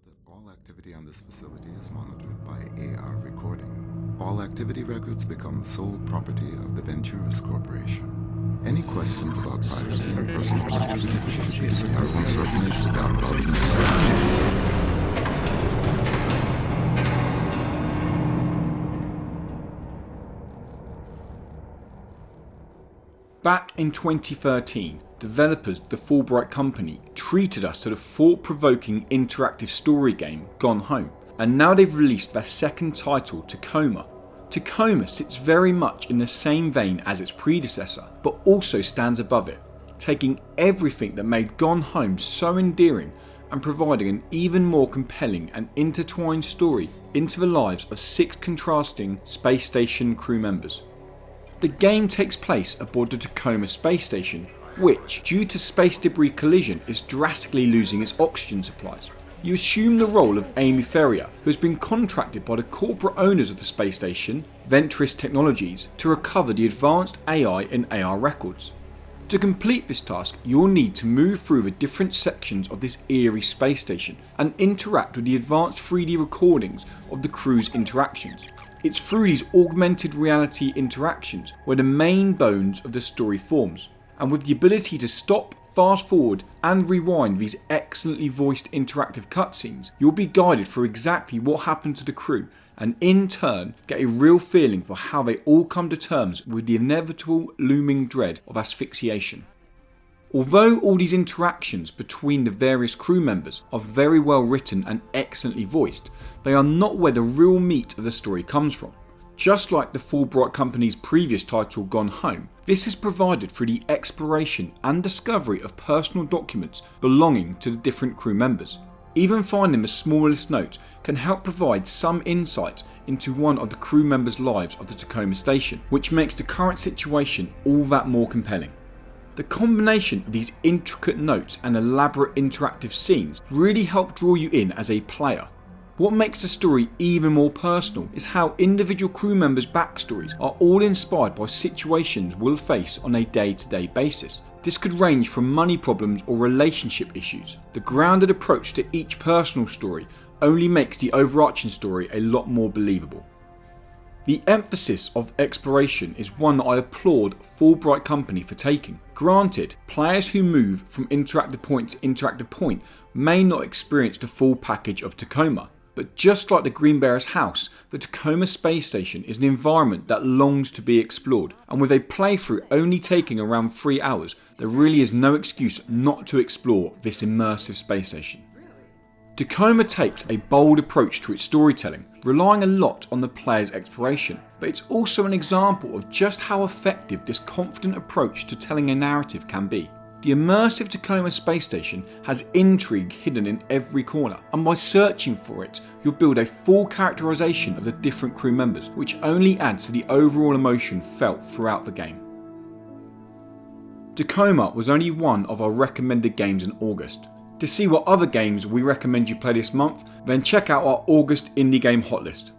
that all activity on this facility is monitored by AR recording. All activity records become sole property of the Venturas Corporation. Any questions about privacy and personal rights should be circunstancias about God's Back in 2013, developers the Fullbright Company treated us to the thought-provoking interactive story game Gone Home, and now they've released their second title, Tacoma. Tacoma sits very much in the same vein as its predecessor, but also stands above it, taking everything that made Gone Home so endearing and providing an even more compelling and intertwined story into the lives of 6 contrasting space station crew members. The game takes place aboard the Tacoma space station, which, due to space debris collision, is drastically losing its oxygen supplies. You assume the role of Amy Ferrier, who has been contracted by the corporate owners of the space station, Venturas Technologies, to recover the advanced AI and AR records. To complete this task, you'll need to move through the different sections of this eerie space station and interact with the advanced 3D recordings of the crew's interactions. It's through these augmented reality interactions where the main bones of the story forms, and with the ability to stop, fast forward and rewind these excellently voiced interactive cutscenes, you'll be guided through exactly what happened to the crew and in turn get a real feeling for how they all come to terms with the inevitable looming dread of asphyxiation. Although all these interactions between the various crew members are very well written and excellently voiced, they are not where the real meat of the story comes from. Just like the Fullbright Company's previous title Gone Home, this is provided through the exploration and discovery of personal documents belonging to the different crew members. Even finding the smallest note can help provide some insight into one of the crew members' lives of the Tacoma station, which makes the current situation all that more compelling. The combination of these intricate notes and elaborate interactive scenes really help draw you in as a player. What makes the story even more personal is how individual crew members' backstories are all inspired by situations we'll face on a day-to-day basis. This could range from money problems or relationship issues. The grounded approach to each personal story only makes the overarching story a lot more believable. The emphasis of exploration is one that I applaud Fullbright Company for taking. Granted, players who move from interactive point to interactive point may not experience the full package of Tacoma, but just like the Green Bearer's house, the Tacoma space station is an environment that longs to be explored, and with a playthrough only taking around 3 hours, there really is no excuse not to explore this immersive space station. Tacoma takes a bold approach to its storytelling, relying a lot on the player's exploration, but it's also an example of just how effective this confident approach to telling a narrative can be. The immersive Tacoma space station has intrigue hidden in every corner, and by searching for it, you'll build a full characterization of the different crew members, which only adds to the overall emotion felt throughout the game. Tacoma was only one of our recommended games in August. To see what other games we recommend you play this month, then check out our August indie game hot list.